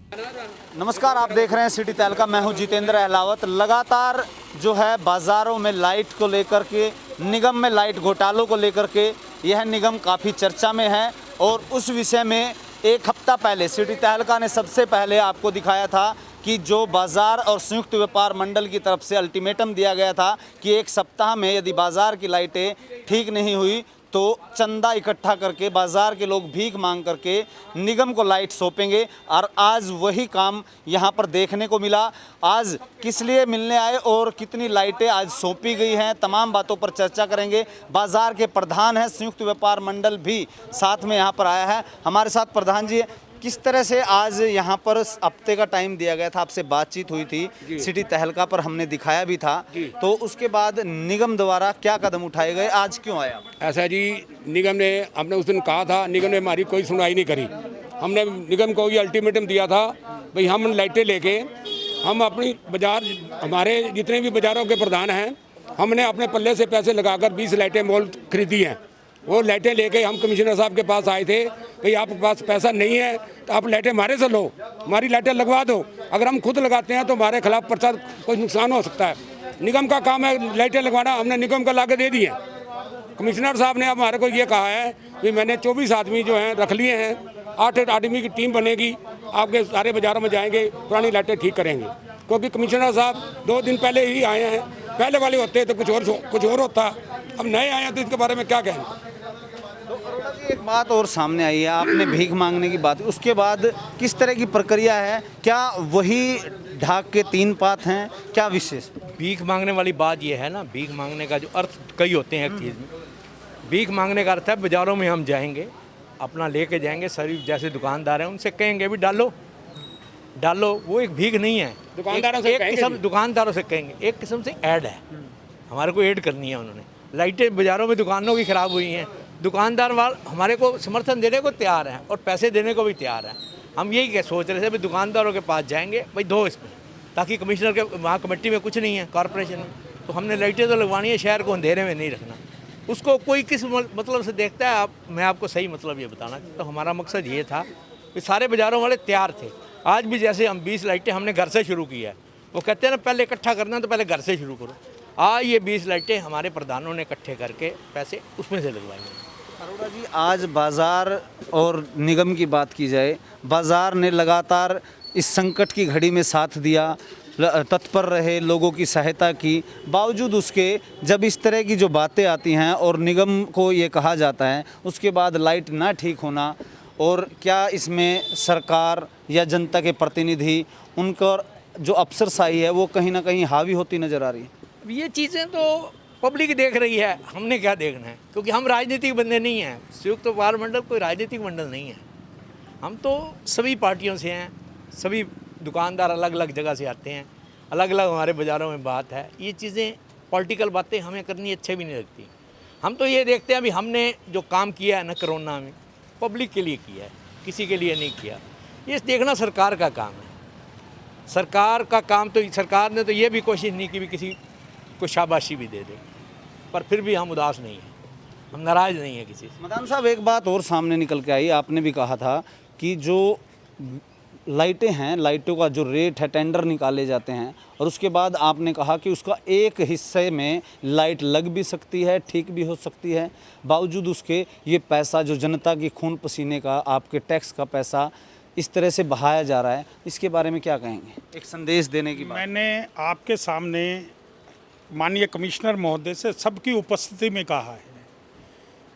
नमस्कार, आप देख रहे हैं सिटी तहलका। मैं हूं जितेंद्र अहलावत। लगातार जो है बाज़ारों में लाइट को लेकर के, निगम में लाइट घोटालों को लेकर के यह निगम काफ़ी चर्चा में है। और उस विषय में एक हफ्ता पहले सिटी तहलका ने सबसे पहले आपको दिखाया था कि जो बाज़ार और संयुक्त व्यापार मंडल की तरफ से अल्टीमेटम दिया गया था कि एक सप्ताह में यदि बाज़ार की लाइटें ठीक नहीं हुई तो चंदा इकट्ठा करके बाज़ार के लोग भीख मांग करके निगम को लाइट सौंपेंगे। और आज वही काम यहां पर देखने को मिला। आज किस लिए मिलने आए और कितनी लाइटें आज सौंपी गई हैं, तमाम बातों पर चर्चा करेंगे। बाज़ार के प्रधान हैं, संयुक्त व्यापार मंडल भी साथ में यहां पर आया है। हमारे साथ प्रधान जी है। किस तरह से आज यहाँ पर हफ्ते का टाइम दिया गया था, आपसे बातचीत हुई थी, सिटी तहलका पर हमने दिखाया भी था, तो उसके बाद निगम द्वारा क्या कदम उठाए गए, आज क्यों आया? ऐसा जी, निगम ने हमने उस दिन कहा था, निगम ने हमारी कोई सुनवाई नहीं करी। हमने निगम को ये अल्टीमेटम दिया था भाई हम लाइटें लेके हम अपनी बाजार, हमारे जितने भी बाज़ारों के प्रधान हैं, हमने अपने पल्ले से पैसे लगाकर 20 लाइटें मॉल खरीदी हैं। वो लाइटें लेके हम कमिश्नर साहब के पास आए थे, भाई आपके पास पैसा नहीं है तो आप लाइटें हमारे से लो, हमारी लाइटें लगवा दो। अगर हम खुद लगाते हैं तो हमारे खिलाफ पर्चा, कोई नुकसान हो सकता है। निगम का काम है लाइटें लगवाना, हमने निगम का लाके दे दी है। कमिश्नर साहब ने अब हमारे को ये कहा है कि मैंने 24 आदमी जो हैं रख लिए हैं, 8 आदमी की टीम बनेगी, आपके सारे बाज़ारों में जाएंगे, पुरानी लाइटें ठीक करेंगे। क्योंकि कमिश्नर साहब 2 दिन पहले ही आए हैं, पहले वाले होते तो कुछ और होता, अब नए आए हैं तो इसके बारे में क्या कहें। तो अरोड़ा जी, एक बात और सामने आई है, आपने भीख मांगने की बात, उसके बाद किस तरह की प्रक्रिया है? क्या वही ढाक के 3 पात हैं, क्या विशेष? भीख मांगने वाली बात ये है ना, भीख मांगने का जो अर्थ कई होते हैं एक चीज़ में। भीख मांगने का अर्थ है बाज़ारों में हम जाएंगे, अपना लेके जाएंगे, सभी जैसे दुकानदार हैं उनसे कहेंगे भी डालो डालो, वो एक भीख नहीं है। दुकानदारों से एक किस्म दुकानदारों से कहेंगे, एक किस्म से ऐड है, हमारे को ऐड करनी है उन्होंने। लाइटें बाज़ारों में दुकानों की ख़राब हुई हैं, दुकानदार वाल हमारे को समर्थन देने को तैयार हैं और पैसे देने को भी तैयार हैं। हम यही क्या सोच रहे थे, भाई दुकानदारों के पास जाएंगे, भाई दो इसमें, ताकि कमिश्नर के वहाँ कमेटी में कुछ नहीं है, कॉरपोरेशन में, तो हमने लाइटें तो लगवानी है, शहर को अंधेरे में नहीं रखना। उसको कोई किस मतलब से देखता है, आप मैं आपको सही मतलब ये बताना, तो हमारा मकसद ये था कि सारे बाज़ारों वाले तैयार थे। आज भी जैसे हम 20 लाइटें हमने घर से शुरू किया है, वो कहते हैं ना पहले इकट्ठा करना तो पहले घर से शुरू करो। आज ये 20 लाइटें हमारे प्रधानों ने इकट्ठे करके पैसे उसमें से लगवाएंगे। अरोड़ा जी, आज बाज़ार और निगम की बात की जाए, बाज़ार ने लगातार इस संकट की घड़ी में साथ दिया, तत्पर रहे, लोगों की सहायता की। बावजूद उसके जब इस तरह की जो बातें आती हैं और निगम को ये कहा जाता है, उसके बाद लाइट ना ठीक होना, और क्या इसमें सरकार या जनता के प्रतिनिधि, उनका जो अफसरशाही है वो कहीं ना कहीं हावी होती नज़र आ रही है? ये चीज़ें तो पब्लिक देख रही है, हमने क्या देखना है, क्योंकि हम राजनीतिक बंदे नहीं हैं। संयुक्त व्यापार मंडल कोई राजनीतिक मंडल नहीं है, हम तो सभी पार्टियों से हैं, सभी दुकानदार अलग अलग जगह से आते हैं, अलग अलग हमारे बाज़ारों में बात है। ये चीज़ें पॉलिटिकल बातें हमें करनी अच्छी भी नहीं लगती। हम तो ये देखते हैं अभी हमने जो काम किया है ना कोरोना में, पब्लिक के लिए किया है, किसी के लिए नहीं किया। ये देखना सरकार का काम है, सरकार का काम। तो सरकार ने तो ये भी कोशिश नहीं की भी किसी को शाबाशी भी दे दे, पर फिर भी हम उदास नहीं हैं, हम नाराज़ नहीं हैं किसी से। मदान साहब, एक बात और सामने निकल के आई, आपने भी कहा था कि जो लाइटें हैं, लाइटों का जो रेट है, टेंडर निकाले जाते हैं, और उसके बाद आपने कहा कि उसका एक हिस्से में लाइट लग भी सकती है, ठीक भी हो सकती है, बावजूद उसके ये पैसा जो जनता की खून पसीने का, आपके टैक्स का पैसा इस तरह से बहाया जा रहा है, इसके बारे में क्या कहेंगे? एक संदेश देने की बात। मैंने आपके सामने माननीय कमिश्नर महोदय से सबकी उपस्थिति में कहा है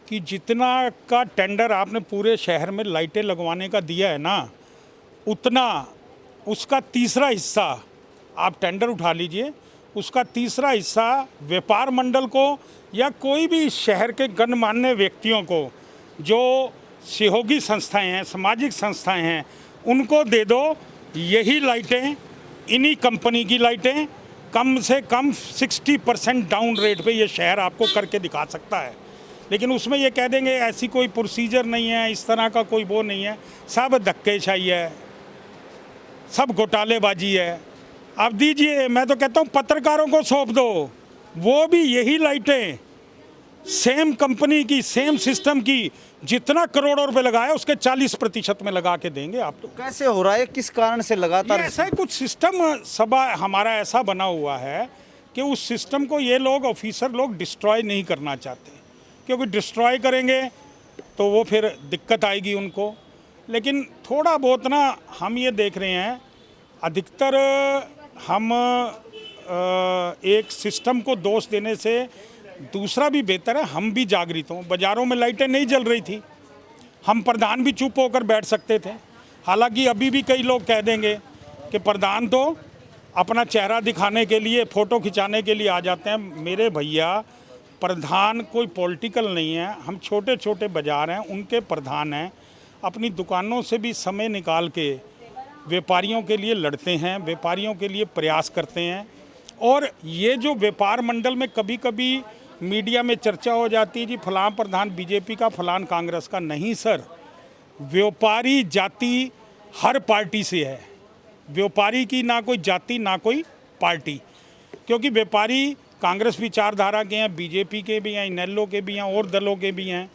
कि जितना का टेंडर आपने पूरे शहर में लाइटें लगवाने का दिया है ना, उतना उसका तीसरा हिस्सा आप टेंडर उठा लीजिए, उसका तीसरा हिस्सा व्यापार मंडल को या कोई भी शहर के गणमान्य व्यक्तियों को, जो सहयोगी संस्थाएं हैं, सामाजिक संस्थाएं हैं, उनको दे दो। यही लाइटें, इन्हीं कंपनी की लाइटें कम से कम 60% डाउन रेट पे ये शहर आपको करके दिखा सकता है। लेकिन उसमें ये कह देंगे ऐसी कोई प्रोसीजर नहीं है, इस तरह का कोई वो नहीं है, सब धक्केशाही है, सब घोटालेबाजी है। आप दीजिए, मैं तो कहता हूँ पत्रकारों को सौंप दो, वो भी यही लाइटें सेम कंपनी की, सेम सिस्टम की, जितना करोड़ों रुपए लगाया उसके 40% में लगा के देंगे आप तो। कैसे हो रहा है, किस कारण से ये लगातार? ऐसा ही कुछ सिस्टम सभा हमारा ऐसा बना हुआ है कि उस सिस्टम को ये लोग ऑफिसर लोग डिस्ट्रॉय नहीं करना चाहते, क्योंकि डिस्ट्रॉय करेंगे तो वो फिर दिक्कत आएगी उनको। लेकिन थोड़ा बहुत ना हम ये देख रहे हैं, अधिकतर हम एक सिस्टम को दोष देने से दूसरा भी बेहतर है हम भी जागृत हों। बाज़ारों में लाइटें नहीं जल रही थी, हम प्रधान भी चुप होकर बैठ सकते थे। हालांकि अभी भी कई लोग कह देंगे कि प्रधान तो अपना चेहरा दिखाने के लिए, फ़ोटो खिंचाने के लिए आ जाते हैं। मेरे भैया, प्रधान कोई पॉलिटिकल नहीं है, हम छोटे छोटे बाज़ार हैं उनके प्रधान हैं। अपनी दुकानों से भी समय निकाल के व्यापारियों के लिए लड़ते हैं, व्यापारियों के लिए प्रयास करते हैं। और ये जो व्यापार मंडल में कभी कभी मीडिया में चर्चा हो जाती है, जी फलां प्रधान बीजेपी का, फलां कांग्रेस का। नहीं सर, व्यापारी जाति हर पार्टी से है। व्यापारी की ना कोई जाति ना कोई पार्टी, क्योंकि व्यापारी कांग्रेस विचारधारा के हैं, बीजेपी के भी हैं, इनेलो के भी हैं और दलों के भी हैं।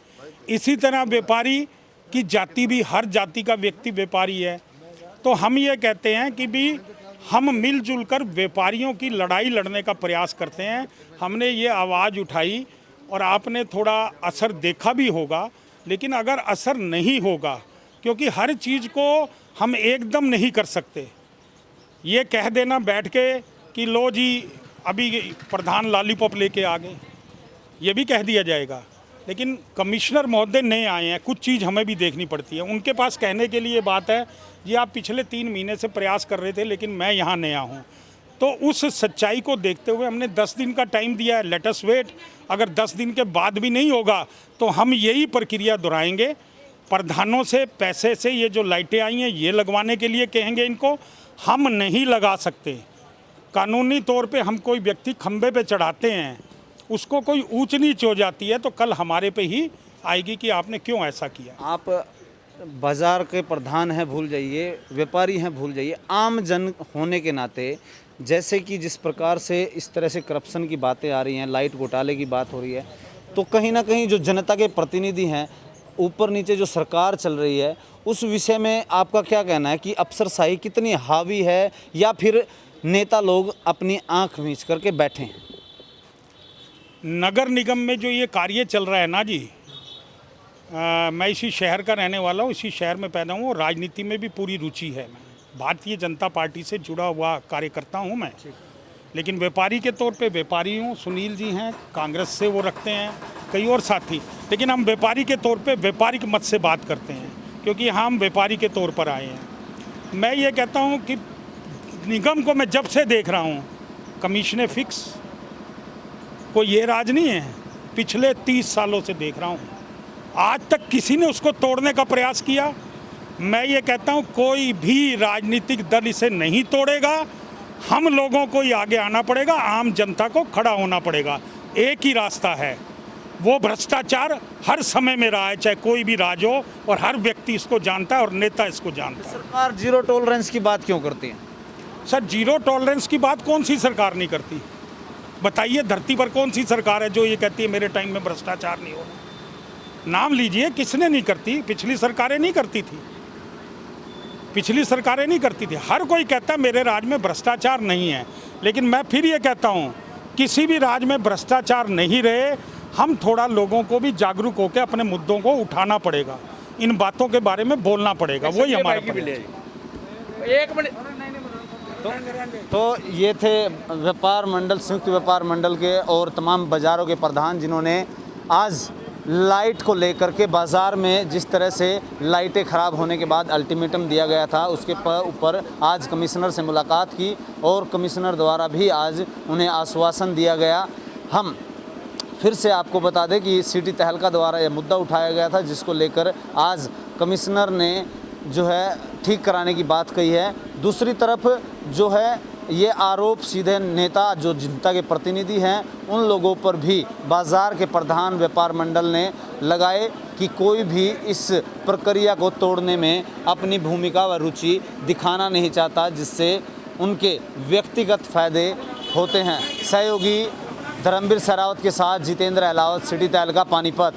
इसी तरह व्यापारी की जाति भी, हर जाति का व्यक्ति व्यापारी है। तो हम ये कहते हैं कि भी हम मिलजुल कर व्यापारियों की लड़ाई लड़ने का प्रयास करते हैं। हमने ये आवाज़ उठाई और आपने थोड़ा असर देखा भी होगा, लेकिन अगर असर नहीं होगा, क्योंकि हर चीज़ को हम एकदम नहीं कर सकते। ये कह देना बैठ के कि लो जी अभी प्रधान लॉलीपॉप लेके आ गए, ये भी कह दिया जाएगा। लेकिन कमिश्नर महोदय नए आए हैं, कुछ चीज़ हमें भी देखनी पड़ती है। उनके पास कहने के लिए बात है, जी आप पिछले 3 महीने से प्रयास कर रहे थे लेकिन मैं यहाँ नया हूँ। तो उस सच्चाई को देखते हुए हमने 10 दिन का टाइम दिया है, लेट अस वेट। अगर 10 दिन के बाद भी नहीं होगा तो हम यही प्रक्रिया दोहराएंगे। प्रधानों से पैसे से ये जो लाइटें आई हैं ये लगवाने के लिए कहेंगे इनको, हम नहीं लगा सकते। कानूनी तौर पे हम कोई व्यक्ति खंबे पे चढ़ाते हैं, उसको कोई ऊंच नीच हो जाती है तो कल हमारे पे ही आएगी कि आपने क्यों ऐसा किया। आप बाजार के प्रधान हैं भूल जाइए, व्यापारी हैं भूल जाइए, आम जन होने के नाते जैसे कि जिस प्रकार से इस तरह से करप्शन की बातें आ रही हैं, लाइट घोटाले की बात हो रही है, तो कहीं ना कहीं जो जनता के प्रतिनिधि हैं, ऊपर नीचे जो सरकार चल रही है, उस विषय में आपका क्या कहना है कि अफसरशाही कितनी हावी है, या फिर नेता लोग अपनी आंख मीच करके बैठे हैं? नगर निगम में जो ये कार्य चल रहा है ना जी, मैं इसी शहर का रहने वाला हूँ, इसी शहर में पैदा हूँ। राजनीति में भी पूरी रुचि है। मैं भारतीय जनता पार्टी से जुड़ा हुआ कार्यकर्ता हूँ मैं, लेकिन व्यापारी के तौर पे व्यापारी हूँ। सुनील जी हैं, कांग्रेस से वो रखते हैं, कई और साथी, लेकिन हम व्यापारी के तौर पे व्यापारिक मत से बात करते हैं, क्योंकि हम व्यापारी के तौर पर आए हैं। मैं ये कहता हूँ कि निगम को मैं जब से देख रहा हूँ, कमीशनें फिक्स, कोई ये राज नहीं है, पिछले 30 सालों से देख रहा हूँ, आज तक किसी ने उसको तोड़ने का प्रयास किया? मैं ये कहता हूँ कोई भी राजनीतिक दल इसे नहीं तोड़ेगा। हम लोगों को ही आगे आना पड़ेगा, आम जनता को खड़ा होना पड़ेगा। एक ही रास्ता है, वो भ्रष्टाचार हर समय में रहा है, चाहे कोई भी राज हो, और हर व्यक्ति इसको जानता है और नेता इसको जानता है। सरकार जीरो टॉलरेंस की बात क्यों करती है? सर, जीरो टॉलरेंस की बात कौन सी सरकार नहीं करती? बताइए, धरती पर कौन सी सरकार है जो ये कहती है मेरे टाइम में भ्रष्टाचार नहीं होगा? नाम लीजिए, किसने नहीं करती? पिछली सरकारें नहीं करती थी, पिछली सरकारें नहीं करती थी। हर कोई कहता है मेरे राज में भ्रष्टाचार नहीं है, लेकिन मैं फिर ये कहता हूँ किसी भी राज में भ्रष्टाचार नहीं रहे। हम थोड़ा लोगों को भी जागरूक होकर अपने मुद्दों को उठाना पड़ेगा, इन बातों के बारे में बोलना पड़ेगा, वही हमारा एक मिनट। तो ये थे व्यापार मंडल, संयुक्त व्यापार मंडल के और तमाम बाज़ारों के प्रधान, जिन्होंने आज लाइट को लेकर के बाज़ार में जिस तरह से लाइटें ख़राब होने के बाद अल्टीमेटम दिया गया था, उसके ऊपर आज कमिश्नर से मुलाकात की और कमिश्नर द्वारा भी आज उन्हें आश्वासन दिया गया। हम फिर से आपको बता दें कि सिटी तहलका द्वारा यह मुद्दा उठाया गया था, जिसको लेकर आज कमिश्नर ने जो है ठीक कराने की बात कही है। दूसरी तरफ जो है ये आरोप सीधे नेता जो जनता के प्रतिनिधि हैं उन लोगों पर भी बाज़ार के प्रधान व्यापार मंडल ने लगाए कि कोई भी इस प्रक्रिया को तोड़ने में अपनी भूमिका व रुचि दिखाना नहीं चाहता, जिससे उनके व्यक्तिगत फ़ायदे होते हैं। सहयोगी धर्मवीर सहरावत के साथ जितेंद्र अहलावत, सिटी तहलका, पानीपत।